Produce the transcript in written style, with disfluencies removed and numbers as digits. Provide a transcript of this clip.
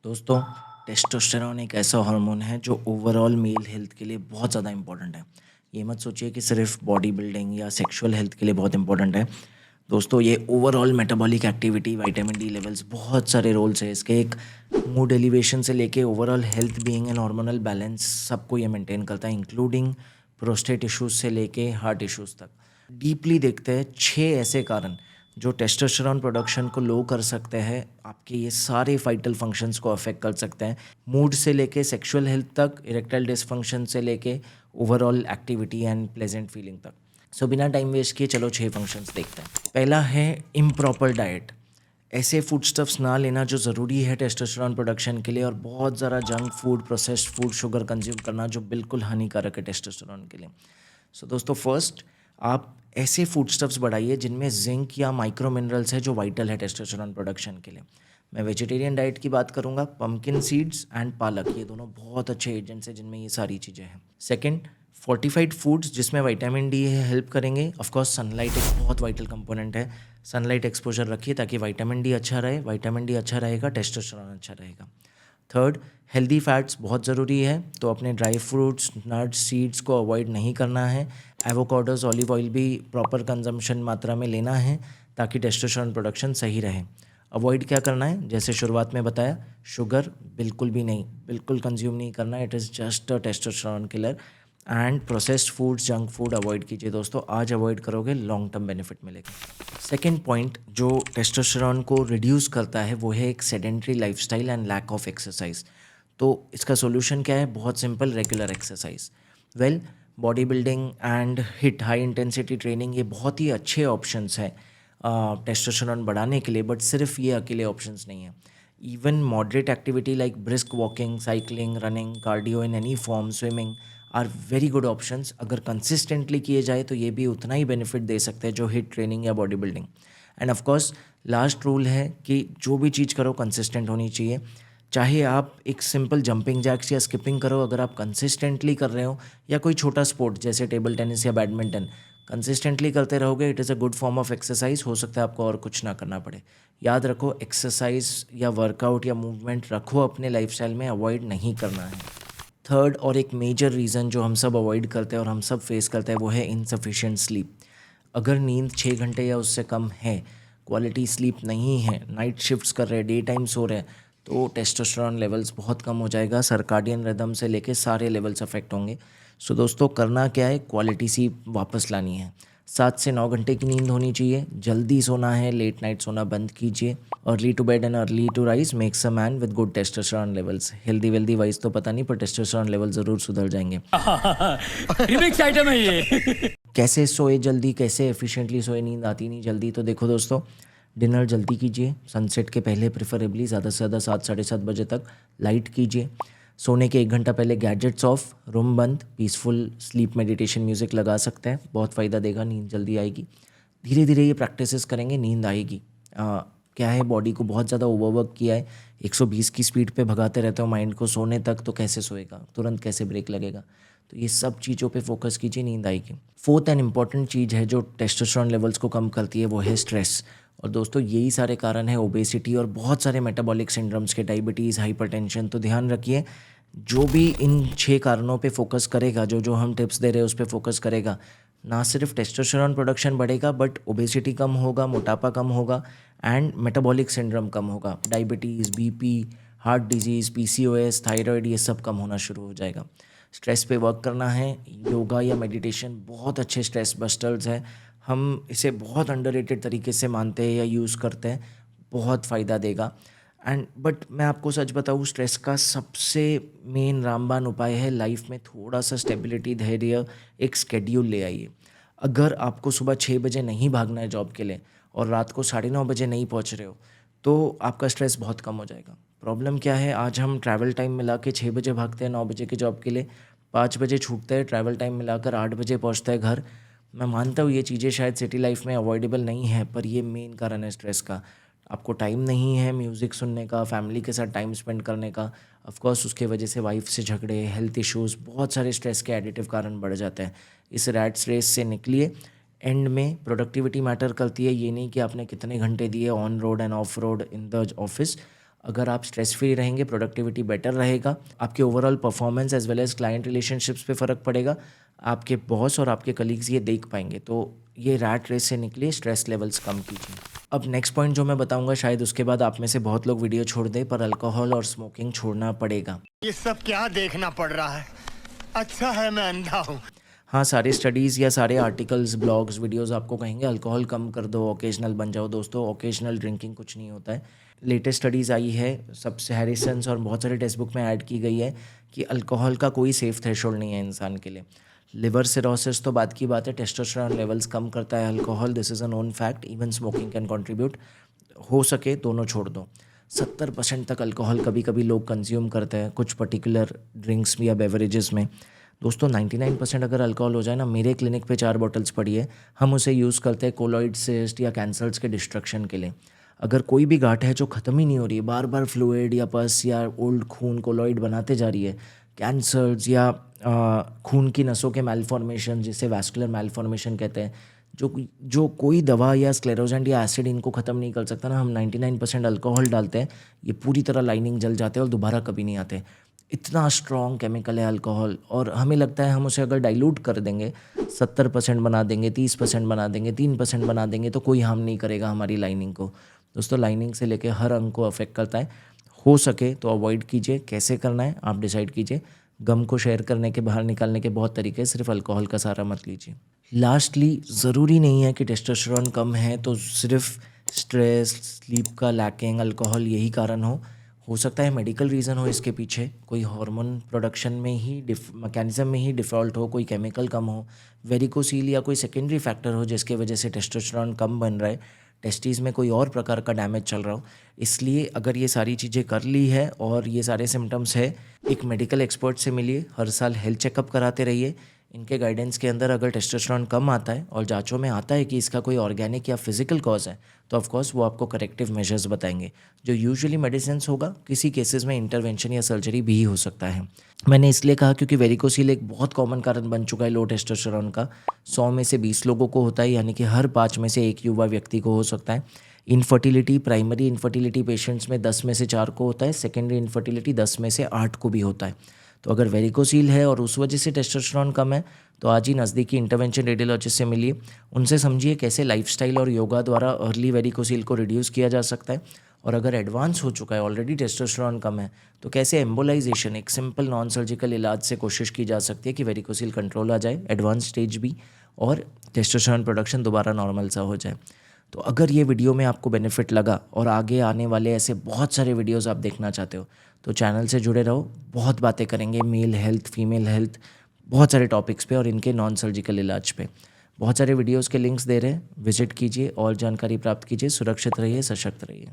दोस्तों, टेस्टोस्टेरोन एक ऐसा हार्मोन है जो ओवरऑल मेल हेल्थ के लिए बहुत ज़्यादा इंपॉर्टेंट है। ये मत सोचिए कि सिर्फ बॉडी बिल्डिंग या सेक्सुअल हेल्थ के लिए बहुत इंपॉर्टेंट है। दोस्तों, ये overall metabolic activity, vitamin D levels, बहुत सारे रोल्स है इसके। एक मूड एलिवेशन से लेके overall health being and hormonal balance सबको ये मेंटेन करता है, इंक्लूडिंग प्रोस्टेट इश्यूज से लेके हार्ट इश्यूज तक। डीपली देखते हैं 6 ऐसे कारण जो टेस्टोस्टेरोन प्रोडक्शन को लो कर सकते हैं, आपके ये सारे वाइटल फंक्शंस को अफेक्ट कर सकते हैं, मूड से लेके सेक्सुअल हेल्थ तक, इरेक्टाइल डिसफंक्शन से लेके overall activity and pleasant feeling तक। सो बिना टाइम वेस्ट किए चलो 6 फंक्शंस देखते हैं। पहला है इम्प्रॉपर डाइट। ऐसे फूड स्टफ्स ना लेना जो ज़रूरी है टेस्टोस्टेरोन प्रोडक्शन के लिए, और बहुत ज़्यादा junk food, processed food, sugar consume करना जो बिल्कुल हानिकारक है टेस्टोस्टेरोन के लिए। सो दोस्तों, फर्स्ट आप ऐसे फूड स्टफ्स बढ़ाइए जिनमें जिंक या माइक्रो मिनरल्स है जो वाइटल है टेस्टोस्टेरोन प्रोडक्शन के लिए। मैं वेजिटेरियन डाइट की बात करूंगा। पम्पकिन सीड्स एंड पालक, ये दोनों बहुत अच्छे एजेंट्स हैं जिनमें ये सारी चीज़ें हैं। सेकंड, फोर्टिफाइड फूड्स जिसमें विटामिन डी हेल्प करेंगे। ऑफकोर्स सनलाइट एक बहुत वाइटल कंपोनेंट है। सनलाइट एक्सपोजर रखिए ताकि विटामिन डी अच्छा रहे। विटामिन डी अच्छा रहेगा, टेस्टोस्टेरोन अच्छा रहेगा। थर्ड, हेल्दी फैट्स बहुत ज़रूरी है, तो अपने ड्राई फ्रूट्स, नट्स, सीड्स को अवॉइड नहीं करना है। एवोकाडोज, ऑलिव ऑयल भी प्रॉपर कंजम्पशन मात्रा में लेना है ताकि टेस्टोस्टेरोन प्रोडक्शन सही रहे। अवॉइड क्या करना है, जैसे शुरुआत में बताया, शुगर बिल्कुल भी नहीं, बिल्कुल कंज्यूम नहीं करना है। It is just a testosterone killer. And processed foods, junk food avoid कीजिए दोस्तों। आज अवॉइड करोगे, लॉन्ग टर्म बेनिफिट मिलेगा। सेकेंड पॉइंट जो टेस्टोस्टेरोन को रिड्यूस करता है वो है एक sedentary lifestyle and lack of exercise. तो इसका सोल्यूशन क्या है? बहुत simple, regular exercise. Well, body building and HIIT, high intensity training, ये बहुत ही अच्छे ऑप्शंस हैं टेस्टोस्टेरोन बढ़ाने के लिए, बट सिर्फ ये अकेले ऑप्शंस नहीं है। Even moderate activity like brisk walking, cycling, running, cardio in any form, swimming are very good options. अगर कंसिस्टेंटली किए जाए तो ये भी उतना ही बेनिफिट दे सकते हैं जो हिट ट्रेनिंग या body building. End of course last rule है कि जो भी चीज़ करो कंसिस्टेंट होनी चाहिए। चाहे आप एक सिंपल जंपिंग जैक्स या स्किपिंग करो, अगर आप कंसिस्टेंटली कर रहे हो, या कोई छोटा स्पोर्ट जैसे टेबल टेनिस या बैडमिंटन कंसिस्टेंटली करते रहोगे, it is a good form of exercise. हो सकता है आपको और कुछ ना करना पड़े। याद रखो, एक्सरसाइज या वर्कआउट या मूवमेंट रखो अपने लाइफस्टाइल में, अवॉइड नहीं करना है। थर्ड और एक मेजर रीज़न जो हम सब अवॉइड करते हैं और हम सब फेस करते हैं वो है इनसफिशिएंट स्लीप। अगर नींद 6 घंटे या उससे कम है, क्वालिटी स्लीप नहीं है, नाइट शिफ्ट्स कर रहे हैं, डे टाइम सो रहे हैं, तो टेस्टोस्टेरोन लेवल्स बहुत कम हो जाएगा। सर्काडियन रिदम से लेके सारे लेवल्स अफेक्ट होंगे। सो दोस्तों, करना क्या है, क्वालिटी सी वापस लानी है। 7 से 9 घंटे की नींद होनी चाहिए। जल्दी सोना है, लेट नाइट सोना बंद कीजिए। Early to bed and early to rise makes a man with good testosterone levels. Healthy wealthy wise तो पता नहीं, पर टेस्टोस्टेरोन लेवल ज़रूर सुधर जाएंगे। रिमिक्स आइटम है ये। कैसे सोए जल्दी, कैसे एफिशिएंटली सोए, नींद आती नहीं जल्दी, तो देखो दोस्तों, डिनर जल्दी कीजिए, सनसेट के पहले प्रेफरेबली, ज़्यादा से ज़्यादा 7 साढ़े 7 बजे तक। लाइट कीजिए। सोने के 1 घंटा पहले गैजेट्स ऑफ, रूम बंद, पीसफुल स्लीप मेडिटेशन म्यूज़िक लगा सकते हैं, बहुत फ़ायदा देगा, नींद जल्दी आएगी। धीरे धीरे ये प्रैक्टिसेस करेंगे, नींद आएगी। क्या है, बॉडी को बहुत ज़्यादा ओवरवर्क किया है, 120 की स्पीड पे भगाते रहते हो माइंड को सोने तक, तो कैसे सोएगा, तुरंत कैसे ब्रेक लगेगा। तो ये सब चीज़ों पे फोकस कीजिए, नींद आएगी। फोर्थ एंड इम्पॉर्टेंट चीज़ है जो टेस्टोस्टेरोन लेवल्स को कम करती है, वो है स्ट्रेस। और दोस्तों, यही सारे कारण है ओबेसिटी और बहुत सारे मेटाबॉलिक सिंड्रोम्स के, डायबिटीज़, हाइपरटेंशन। तो ध्यान रखिए, जो भी इन 6 कारणों पे फोकस करेगा, जो जो हम टिप्स दे रहे हैं उस पर फोकस करेगा, ना सिर्फ टेस्टोस्टेरोन प्रोडक्शन बढ़ेगा, बट ओबेसिटी कम होगा, मोटापा कम होगा, एंड मेटाबॉलिक सिंड्रोम कम होगा। Diabetes, BP, heart disease, PCOS, thyroid, ये सब कम होना शुरू हो जाएगा। स्ट्रेस पे वर्क करना है। योगा या मेडिटेशन बहुत अच्छे स्ट्रेस बस्टर्स हैं। हम इसे बहुत अंडररेटेड तरीके से मानते हैं या यूज़ करते हैं, बहुत फ़ायदा देगा। एंड बट मैं आपको सच बताऊँ, स्ट्रेस का सबसे मेन रामबाण उपाय है लाइफ में थोड़ा सा स्टेबिलिटी, धैर्य, एक स्केड्यूल ले आइए। अगर आपको सुबह 6 बजे नहीं भागना है जॉब के लिए और रात को 9:30 बजे नहीं पहुंच रहे हो, तो आपका स्ट्रेस बहुत कम हो जाएगा। प्रॉब्लम क्या है, आज हम ट्रैवल टाइम मिला के 6 बजे भागते हैं 9 बजे की जॉब के लिए, 5 बजे छूटते हैं, ट्रैवल टाइम मिलाकर 8 बजे पहुंचते हैं घर। मैं मानता हूँ ये चीज़ें शायद सिटी लाइफ में अवॉइडेबल नहीं है, पर ये मेन कारण है स्ट्रेस का। आपको टाइम नहीं है म्यूज़िक सुनने का, फैमिली के साथ टाइम स्पेंड करने का। ऑफ कोर्स उसके वजह से वाइफ से झगड़े, हेल्थ इश्यूज़, बहुत सारे स्ट्रेस के एडिटिव कारण बढ़ जाते हैं। इस रैट रेस से निकलिए। एंड में प्रोडक्टिविटी मैटर करती है, ये नहीं कि आपने कितने घंटे दिए on road and off road in the office. अगर आप स्ट्रेस फ्री रहेंगे, प्रोडक्टिविटी बेटर रहेगा, आपके overall performance as well as client relationships पे फ़र्क पड़ेगा, आपके बॉस और आपके कलीग्स ये देख पाएंगे। तो ये रैट रेस से निकलिए, स्ट्रेस लेवल्स कम कीजिए। अब नेक्स्ट पॉइंट जो मैं बताऊंगा, शायद उसके बाद आप में से बहुत लोग वीडियो छोड़ दें, पर अल्कोहल और स्मोकिंग छोड़ना पड़ेगा। ये सब क्या देखना पड़ रहा है? अच्छा है मैं अंधा हूँ। हाँ, सारे स्टडीज़ या सारे आर्टिकल्स, ब्लॉग्स, वीडियोस आपको कहेंगे अल्कोहल कम कर दो, ओकेजनल बन जाओ। दोस्तों, ओकेजनल ड्रिंकिंग कुछ नहीं होता है। लेटेस्ट स्टडीज़ आई है, सबसे हैरिसन्स और बहुत सारे टेक्स्ट बुक में ऐड की गई है कि अल्कोहल का कोई सेफ थ्रेशोल्ड नहीं है इंसान के लिए। लिवर सिरोसिस तो बात की बात है, टेस्टोस्टेरोन लेवल्स कम करता है alcohol, this is a known fact. Even smoking can contribute. हो सके दोनों छोड़ दो। 70% तक अल्कोहल कभी कभी लोग कंज्यूम करते हैं कुछ पर्टिकुलर ड्रिंक्स या बेवरेजेस में। दोस्तों, 99% अगर अल्कोहल हो जाए ना, मेरे क्लिनिक पे 4 बॉटल्स पड़ी है, हम उसे यूज़ करते हैं कोलॉइड सिस्ट या कैंसर्स के डिस्ट्रक्शन के लिए। अगर कोई भी गांठ है जो ख़त्म ही नहीं हो रही है, बार बार फ्लूइड या पस या ओल्ड खून कोलॉइड बनाते जा रही है, कैंसर्स या खून की नसों के मैलफॉर्मेशन जिसे वैस्कुलर मैलफॉर्मेशन कहते हैं, जो कोई दवा या स्क्लेरोजेंट या एसिड इनको ख़त्म नहीं कर सकता ना, हम 99% अल्कोहल डालते हैं, ये पूरी तरह लाइनिंग जल जाते हैं और दोबारा कभी नहीं आते। इतना स्ट्रॉन्ग केमिकल है अल्कोहल, और हमें लगता है हम उसे अगर डाइल्यूट कर देंगे, 70% बना देंगे, 30% बना देंगे, 3% बना देंगे, तो कोई हार्म नहीं करेगा हमारी लाइनिंग को। दोस्तों, लाइनिंग से लेकर हर अंग को अफेक्ट करता है। हो सके तो अवॉइड कीजिए। कैसे करना है आप डिसाइड कीजिए। गम को शेयर करने के, बाहर निकालने के बहुत तरीके हैं, सिर्फ अल्कोहल का सहारा मत लीजिए। लास्टली, ज़रूरी नहीं है कि टेस्टोस्टेरोन कम है तो सिर्फ स्ट्रेस, स्लीप का लैकिंग, अल्कोहल यही कारण हो सकता है मेडिकल रीज़न हो इसके पीछे, कोई हार्मोन प्रोडक्शन में ही मैकेनिज्म में ही डिफ़ॉल्ट हो, कोई केमिकल कम हो, वेरिकोसील या कोई सेकेंडरी फैक्टर हो जिसके वजह से टेस्टोस्टेरोन कम बन रहा है, टेस्टीज़ में कोई और प्रकार का डैमेज चल रहा हो। इसलिए अगर ये सारी चीज़ें कर ली है और ये सारे सिम्टम्स है, एक मेडिकल एक्सपर्ट से मिलिए, हर साल हेल्थ चेकअप कराते रहिए। इनके गाइडेंस के अंदर अगर टेस्टोस्टेरोन कम आता है और जांचों में आता है कि इसका कोई ऑर्गेनिक या फिजिकल कॉज है, तो ऑफकोर्स वो आपको करेक्टिव मेजर्स बताएंगे। जो यूजुअली मेडिसिन होगा, किसी केसेस में इंटरवेंशन या सर्जरी भी हो सकता है। मैंने इसलिए कहा क्योंकि वेरिकोसील एक बहुत कॉमन कारण बन चुका है लो टेस्टोस्टेरोन का। 100 में से 20 लोगों को होता है, यानी कि हर 5 में से एक युवा व्यक्ति को हो सकता है। इनफर्टिलिटी, प्राइमरी इनफर्टिलिटी पेशेंट्स में 10 में से 4 को होता है, सेकेंडरी इनफर्टिलिटी 10 में से 8 को भी होता है। तो अगर वेरिकोसील है और उस वजह से टेस्टोस्टेरोन कम है, तो आज ही नज़दीकी इंटरवेंशन रेडियोलॉजिस्ट से मिलिए, उनसे समझिए कैसे लाइफस्टाइल और योगा द्वारा अर्ली वेरिकोसील को रिड्यूस किया जा सकता है। और अगर एडवांस हो चुका है, ऑलरेडी टेस्टोस्टेरोन कम है, तो कैसे एम्बोलाइजेशन, एक सिंपल नॉन सर्जिकल इलाज से कोशिश की जा सकती है कि वेरिकोसील कंट्रोल आ जाए, एडवांस स्टेज भी, और टेस्टोस्टेरोन प्रोडक्शन दोबारा नॉर्मल सा हो जाए। तो अगर ये वीडियो में आपको बेनिफिट लगा और आगे आने वाले ऐसे बहुत सारे वीडियोस आप देखना चाहते हो, तो चैनल से जुड़े रहो। बहुत बातें करेंगे मेल हेल्थ, फीमेल हेल्थ, बहुत सारे टॉपिक्स पे और इनके नॉन सर्जिकल इलाज पे। बहुत सारे वीडियोस के लिंक्स दे रहे हैं, विजिट कीजिए और जानकारी प्राप्त कीजिए। सुरक्षित रहिए, सशक्त रहिए।